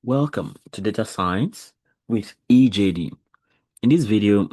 Welcome to Data Science with EJD. In this video,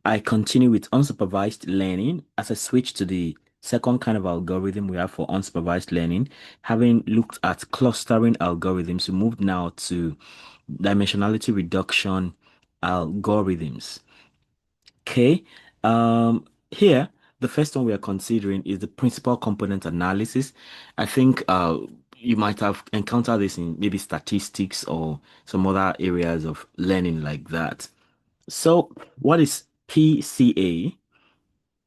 I continue with unsupervised learning as I switch to the second kind of algorithm we have for unsupervised learning. Having looked at clustering algorithms, we moved now to dimensionality reduction algorithms. Okay. Here, the first one we are considering is the principal component analysis. I think you might have encountered this in maybe statistics or some other areas of learning like that. So, what is PCA?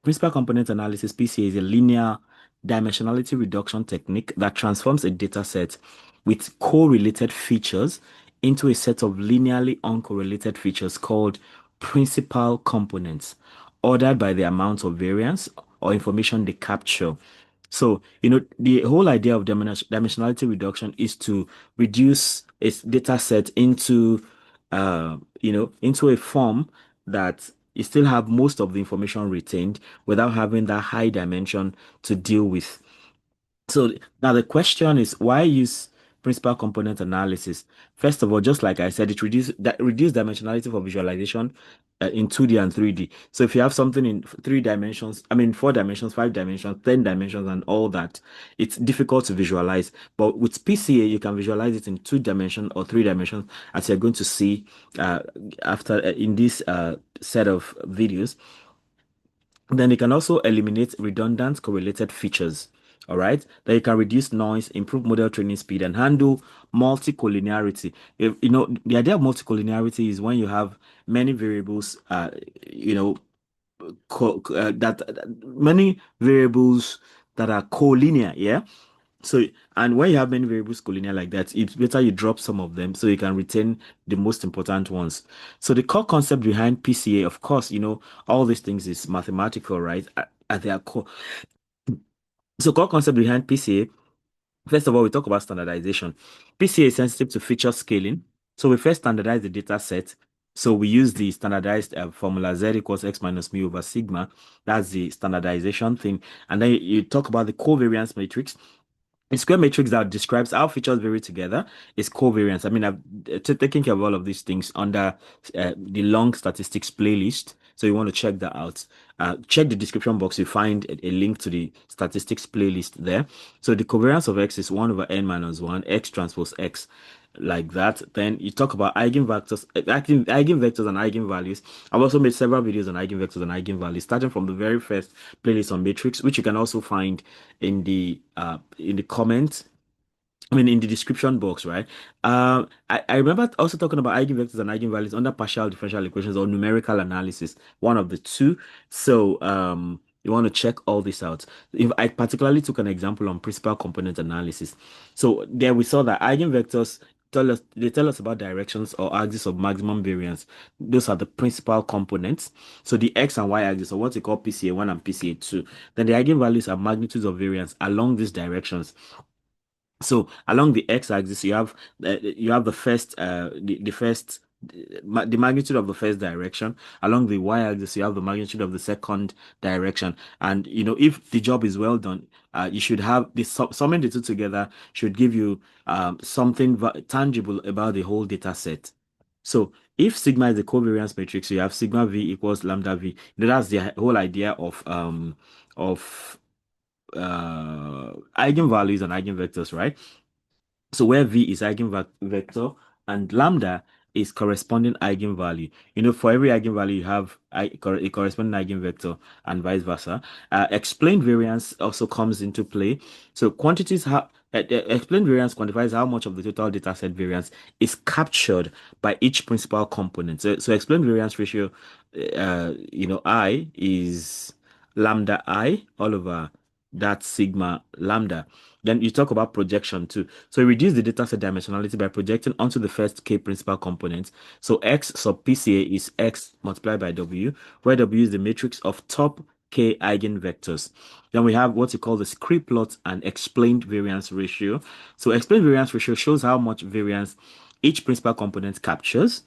Principal component analysis, PCA, is a linear dimensionality reduction technique that transforms a data set with correlated features into a set of linearly uncorrelated features called principal components, ordered by the amount of variance or information they capture. So, the whole idea of dimensionality reduction is to reduce a data set into, into a form that you still have most of the information retained without having that high dimension to deal with. So now the question is, why use principal component analysis? First of all, just like I said, it reduce dimensionality for visualization in 2D and 3D. So if you have something in 3 dimensions, I mean 4 dimensions, 5 dimensions, 10 dimensions, and all that, it's difficult to visualize. But with PCA, you can visualize it in 2 dimensions or 3 dimensions, as you're going to see uh, after in this set of videos. Then you can also eliminate redundant correlated features. All right. Then you can reduce noise, improve model training speed, and handle multicollinearity. If the idea of multicollinearity is when you have many variables, you know, many variables that are collinear. Yeah. So, and when you have many variables collinear like that, it's better you drop some of them so you can retain the most important ones. So the core concept behind PCA, of course, all these things is mathematical, right? At their core. So core concept behind PCA, first of all, we talk about standardization. PCA is sensitive to feature scaling. So we first standardize the data set. So we use the standardized formula Z equals X minus mu over sigma. That's the standardization thing. And then you talk about the covariance matrix. A square matrix that describes how features vary together is covariance. I mean, I've taken care of all of these things under the long statistics playlist. So you want to check that out. Check the description box. You find a link to the statistics playlist there. So the covariance of X is 1 over n minus 1, X transpose X, like that. Then you talk about eigenvectors, eigenvectors and eigenvalues. I've also made several videos on eigenvectors and eigenvalues, starting from the very first playlist on matrix, which you can also find in the comments. I mean, in the description box, right? I remember also talking about eigenvectors and eigenvalues under partial differential equations or numerical analysis, one of the two. So, you want to check all this out. If I particularly took an example on principal component analysis. So there we saw that eigenvectors tell us about directions or axis of maximum variance. Those are the principal components. So the x and y axis, or what we call PCA1 and PCA2. Then the eigenvalues are magnitudes of variance along these directions. So along the x-axis, you have the first the first the magnitude of the first direction. Along the y-axis, you have the magnitude of the second direction. And if the job is well done, you should have summing the two together should give you something tangible about the whole data set. So if sigma is the covariance matrix, you have sigma v equals lambda v. That's the whole idea of eigenvalues and eigenvectors, right? So where V is eigenvector and lambda is corresponding eigenvalue. For every eigenvalue, you have a corresponding eigenvector and vice versa. Explained variance also comes into play. So explained variance quantifies how much of the total data set variance is captured by each principal component. So explained variance ratio, I is lambda I all over that sigma lambda. Then you talk about projection too. So we reduce the dataset dimensionality by projecting onto the first K principal component. So X sub PCA is X multiplied by W, where W is the matrix of top K eigenvectors. Then we have what you call the scree plot and explained variance ratio. So explained variance ratio shows how much variance each principal component captures.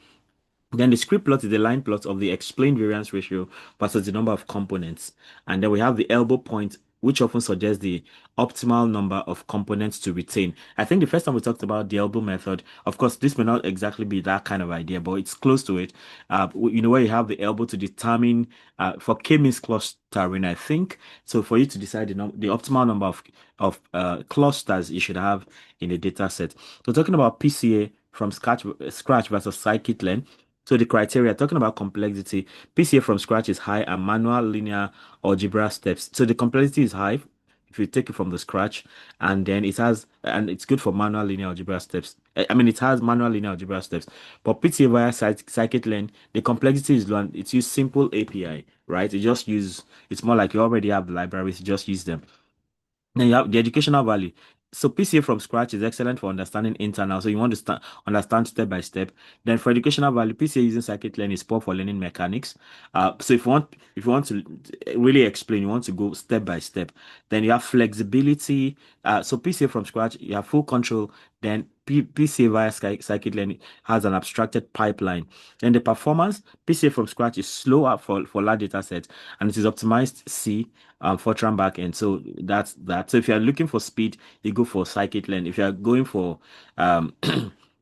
Then the scree plot is the line plot of the explained variance ratio versus the number of components. And then we have the elbow point which often suggests the optimal number of components to retain. I think the first time we talked about the elbow method, of course, this may not exactly be that kind of idea, but it's close to it. Where you have the elbow to determine for k-means clustering, I think. So for you to decide the optimal number of clusters you should have in a data set. So talking about PCA from scratch versus scikit-learn. So the criteria, talking about complexity, PCA from scratch is high and manual linear algebra steps. So the complexity is high if you take it from the scratch, and then and it's good for manual linear algebra steps. I mean, it has manual linear algebra steps, but PCA via scikit-learn, the complexity is low. And it's use simple API, right? It's more like you already have the libraries, you just use them. Then you have the educational value. So PCA from scratch is excellent for understanding internal. So you want to understand step by step. Then for educational value, PCA using scikit-learn is poor for learning mechanics. So if you want to really explain, you want to go step by step. Then you have flexibility. So PCA from scratch, you have full control. Then PCA via scikit-learn has an abstracted pipeline. Then the performance, PCA from scratch is slower for large data sets, and it is optimized C Fortran backend. So that's that. So if you are looking for speed, you go for scikit-learn. If you are going for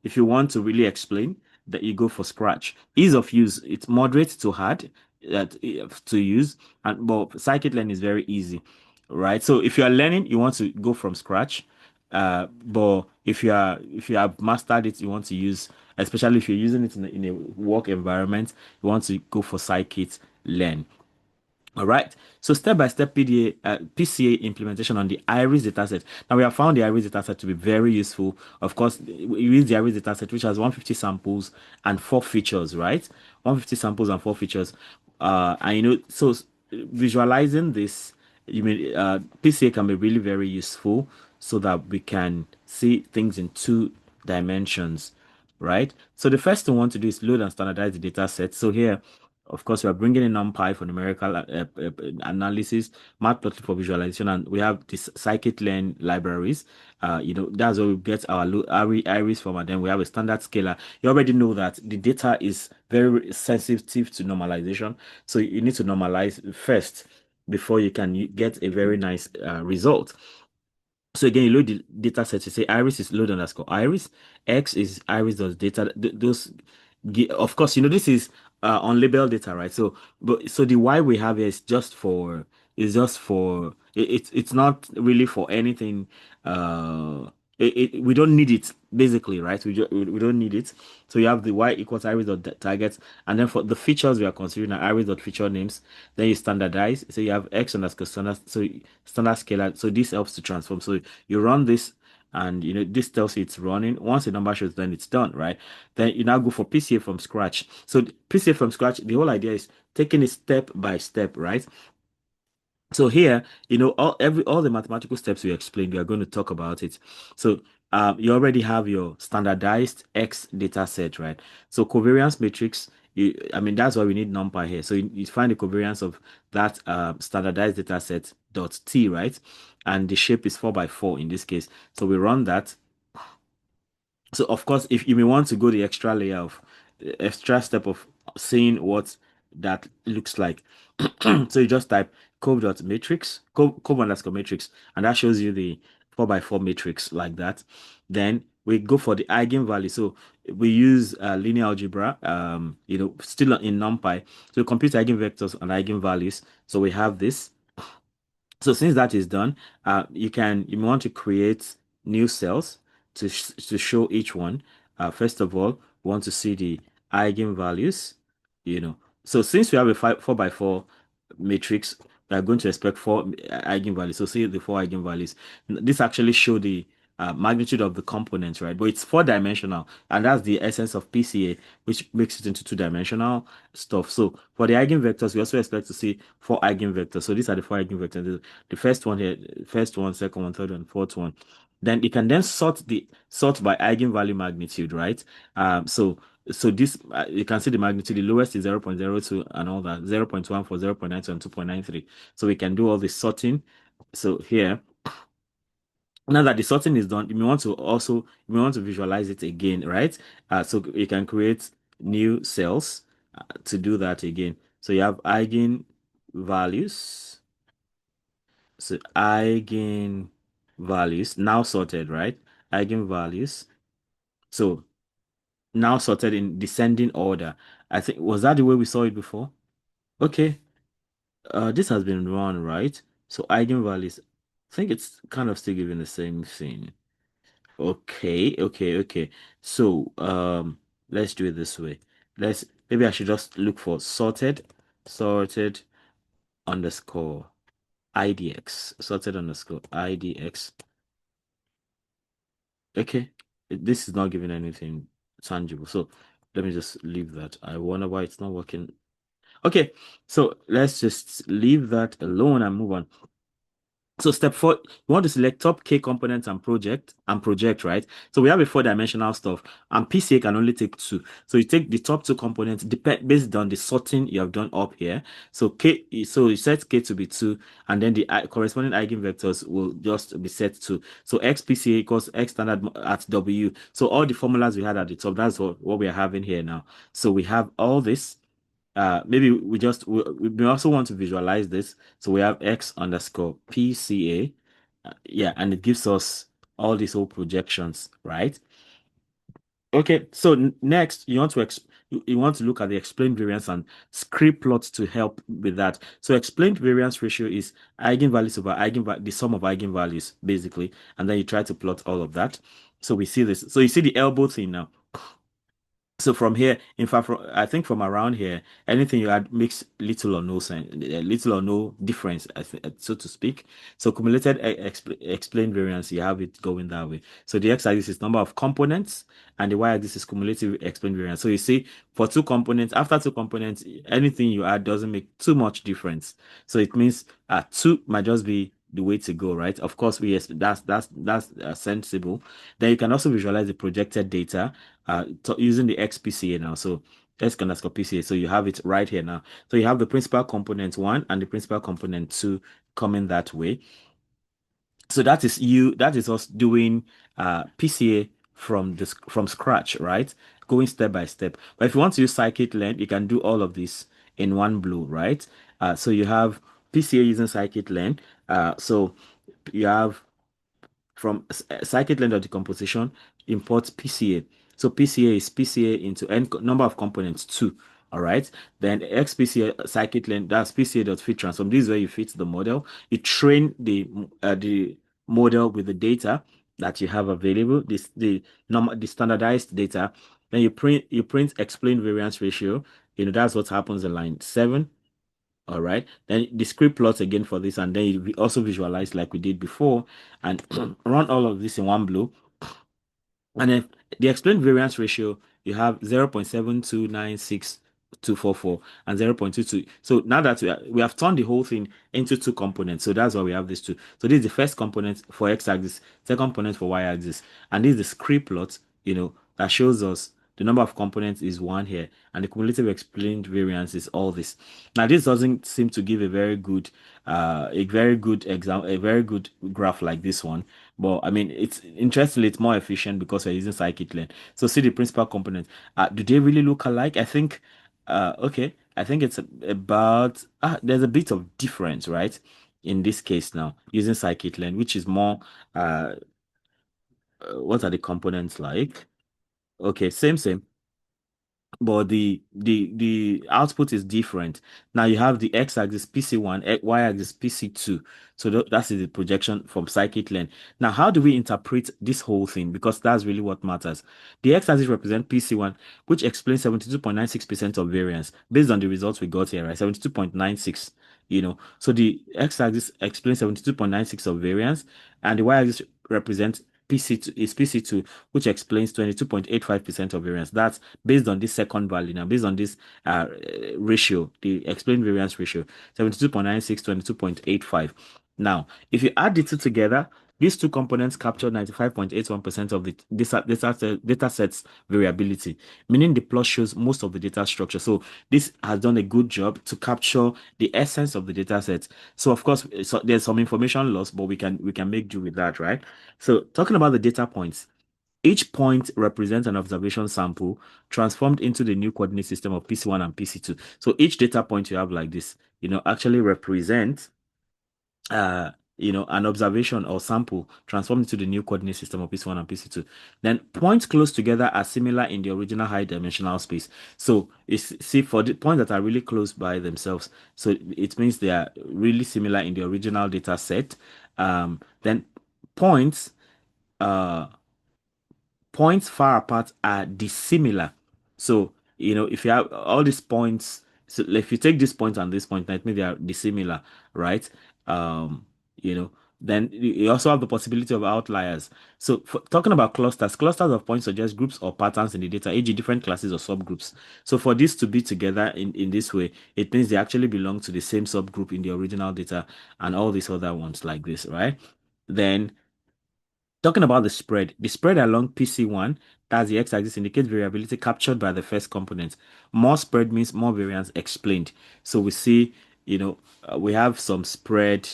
if you want to really explain, that you go for Scratch. Ease of use, it's moderate to hard to use, and but scikit-learn is very easy, right? So if you are learning, you want to go from scratch. But if you have mastered it, you want to use, especially if you're using it in a work environment, you want to go for scikit-learn. All right. So step-by-step PCA implementation on the Iris dataset. Now we have found the Iris dataset to be very useful. Of course, we use the Iris dataset, which has 150 samples and 4 features, right? 150 samples and 4 features. And so visualizing this, PCA can be really very useful so that we can see things in 2 dimensions, right? So the first thing we want to do is load and standardize the data set. So here, of course, we are bringing in NumPy for numerical analysis, Matplotlib for visualization, and we have this scikit-learn libraries. That's where we get our Iris format. Then we have a standard scaler. You already know that the data is very sensitive to normalization, so you need to normalize first before you can get a very nice result. So again, you load the data set. You say iris is load underscore iris. X is iris does data. Those, of course, this is unlabeled data, right? So the Y we have here it's not really for anything. We don't need it basically, right? We don't need it. So you have the Y equals iris dot target, and then for the features we are considering are iris dot feature names. Then you standardize. So you have X underscore standard. So standard scalar. So this helps to transform. So you run this, and this tells you it's running. Once the number shows, then it's done, right? Then you now go for PCA from scratch. So PCA from scratch, the whole idea is taking it step by step, right? So here, all the mathematical steps we explained, we are going to talk about it. So you already have your standardized X data set, right? So covariance matrix, I mean, that's why we need NumPy here. So you find the covariance of that standardized data set dot T, right? And the shape is 4 by 4 in this case. So we run that. So of course, if you may want to go the extra step of seeing what that looks like. So you just type cove.matrix, cove underscore matrix, and that shows you the 4 by 4 matrix like that. Then we go for the eigenvalue. So we use linear algebra, still in NumPy. So we compute eigenvectors and eigenvalues. So we have this. So since that is done, you want to create new cells to show each one. First of all, we want to see the eigenvalues, you know. So since we have a 4 by 4 matrix, we are going to expect 4 eigenvalues. So see the 4 eigenvalues. This actually show the magnitude of the components, right? But it's 4 dimensional, and that's the essence of PCA, which makes it into 2 dimensional stuff. So for the eigenvectors, we also expect to see 4 eigenvectors. So these are the 4 eigenvectors. The first one here, first one, second one, third one, fourth one. Then you can then sort by eigenvalue magnitude, right? So this you can see the magnitude. The lowest is 0.02 and all that, 0.1 for 0.92 and 2.93. So we can do all the sorting. So here, now that the sorting is done, you may want to visualize it again, right? So you can create new cells to do that again. So you have eigen values. So eigenvalues now sorted, right? Eigenvalues. So now sorted in descending order. I think was that the way we saw it before? Okay. This has been run, right? So eigenvalues. I think it's kind of still giving the same thing. Okay, okay, okay. So let's do it this way. Let's maybe I should just look for sorted underscore IDX. Sorted underscore IDX. Okay. This is not giving anything tangible. So let me just leave that. I wonder why it's not working. Okay, so let's just leave that alone and move on. So step four, you want to select top K components and project, right? So we have a four-dimensional stuff, and PCA can only take two. So you take the top two components based on the sorting you have done up here. So so you set K to be two, and then the corresponding eigenvectors will just be set to. So X PCA equals X standard at W. So all the formulas we had at the top, that's what we are having here now. So we have all this. Maybe we also want to visualize this. So we have x underscore PCA. Yeah, and it gives us all these whole projections, right? Okay, so next you want to you want to look at the explained variance and scree plots to help with that. So explained variance ratio is eigenvalues over the sum of eigenvalues, basically, and then you try to plot all of that. So we see this. So you see the elbow thing now. So from here, in fact, I think from around here, anything you add makes little or no sense, little or no difference, so to speak. So cumulated explained variance, you have it going that way. So the x-axis is number of components, and the y-axis is cumulative explained variance. So you see, for two components, after two components, anything you add doesn't make too much difference. So it means two might just be the way to go, right? Of course, that's sensible. Then you can also visualize the projected data using the XPCA now. So X underscore PCA. So you have it right here now. So you have the principal component one and the principal component two coming that way. So that is us doing PCA from scratch, right? Going step by step. But if you want to use scikit-learn, you can do all of this in one blow, right? So you have PCA using scikit-learn. So you have from scikit-learn decomposition, import PCA. So PCA is PCA into n number of components, two. All right. Then XPCA scikit-learn, that's PCA.fit transform. This is where you fit the model. You train the model with the data that you have available, the standardized data. Then you print explain variance ratio. That's what happens in line 7. All right. Then the script plots again for this, and then you also visualize like we did before and run all of this in one blow. And then the explained variance ratio, you have 0.7296244 and 0.22. So now that we have turned the whole thing into two components. So that's why we have these two. So this is the first component for x-axis, second component for y-axis. And this is the script plot, that shows us the number of components is one here, and the cumulative explained variance is all this. Now, this doesn't seem to give a very good example, a very good graph like this one. But I mean, it's interestingly, it's more efficient because we're using scikit-learn. So see the principal components. Do they really look alike? I think, okay, I think it's about, there's a bit of difference, right? In this case now, using scikit-learn, which is more, what are the components like? Okay, same, but the output is different. Now you have the x-axis PC1, y-axis PC2. So that's the projection from scikit-learn. Now, how do we interpret this whole thing? Because that's really what matters. The x-axis represents PC1, which explains 72.96% of variance based on the results we got here, right? 72.96. So the x-axis explains 72.96 of variance, and the y-axis represents PC2, which explains 22.85% of variance. That's based on this second value. Now, based on this ratio, the explained variance ratio, 72.96, 22.85. Now, if you add the two together, these two components capture 95.81% of the data set's variability, meaning the plot shows most of the data structure. So this has done a good job to capture the essence of the data set. So of course, there's some information loss, but we can make do with that, right? So talking about the data points, each point represents an observation sample transformed into the new coordinate system of PC1 and PC2. So each data point you have like this, actually represents uh an observation or sample transformed into the new coordinate system of PC1 and PC2. Then points close together are similar in the original high dimensional space. So see for the points that are really close by themselves, so it means they are really similar in the original data set. Then points uh points far apart are dissimilar. So, if you have all these points, so if you take this point and this point, that means they are dissimilar, right? Um, you know, then you also have the possibility of outliers. So, for talking about clusters of points suggest groups or patterns in the data, e.g., different classes or subgroups. So, for this to be together in this way, it means they actually belong to the same subgroup in the original data and all these other ones like this, right? Then talking about the spread along PC1, that's the x-axis, indicates variability captured by the first component. More spread means more variance explained. So we see, we have some spread,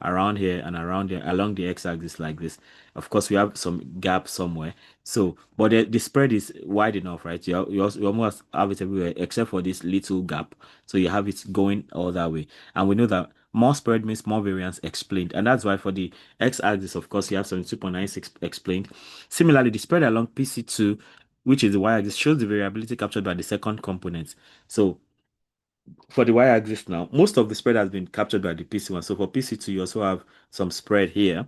around here and around there along the x-axis like this. Of course, we have some gap somewhere. So, but the spread is wide enough, right? You almost have it everywhere except for this little gap. So you have it going all that way. And we know that more spread means more variance explained. And that's why for the x-axis, of course, you have 72.96 explained. Similarly, the spread along PC2, which is the y-axis, shows the variability captured by the second component. So for the y-axis now, most of the spread has been captured by the PC1. So for PC2, you also have some spread here.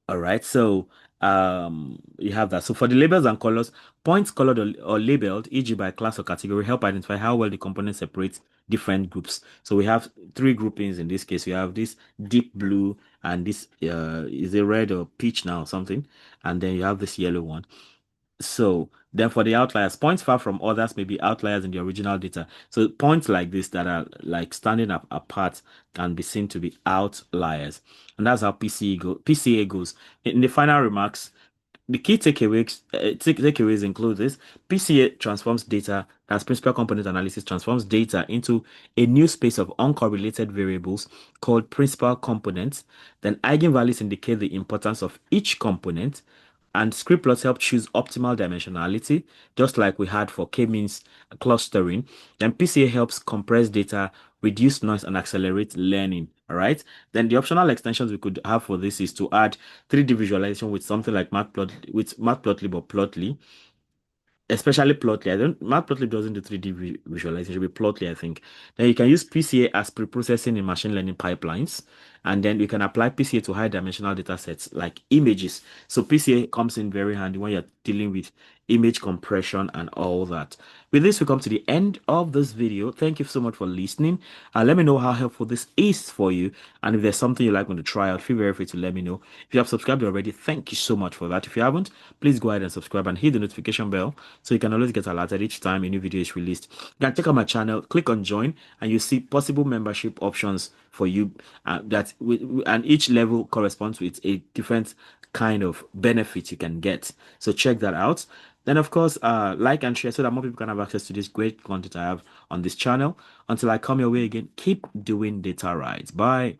All right, so you have that. So for the labels and colors, points colored or labeled, e.g. by class or category, help identify how well the component separates different groups. So we have three groupings in this case. We have this deep blue and this is a red or peach now or something, and then you have this yellow one. So then for the outliers, points far from others may be outliers in the original data. So points like this that are like standing up apart can be seen to be outliers. And that's how PCA goes. In the final remarks, the key takeaways include this. PCA transforms data, as principal component analysis transforms data into a new space of uncorrelated variables called principal components. Then eigenvalues indicate the importance of each component. And script plots help choose optimal dimensionality, just like we had for k-means clustering. Then PCA helps compress data, reduce noise, and accelerate learning. All right. Then the optional extensions we could have for this is to add 3D visualization with something like Matplotlib or Plotly, especially Plotly. I don't Matplotlib doesn't do 3D visualization, it should be Plotly, I think. Then you can use PCA as preprocessing in machine learning pipelines. And then you can apply PCA to high dimensional data sets like images. So PCA comes in very handy when you're dealing with image compression and all that. With this, we come to the end of this video. Thank you so much for listening. Let me know how helpful this is for you. And if there's something you like me to try out, feel very free to let me know. If you have subscribed already, thank you so much for that. If you haven't, please go ahead and subscribe and hit the notification bell so you can always get alerted each time a new video is released. You can check out my channel, click on join, and you see possible membership options for you and each level corresponds with a different kind of benefit you can get. So check that out. Then, of course, like and share so that more people can have access to this great content I have on this channel. Until I come your way again, keep doing data right. Bye.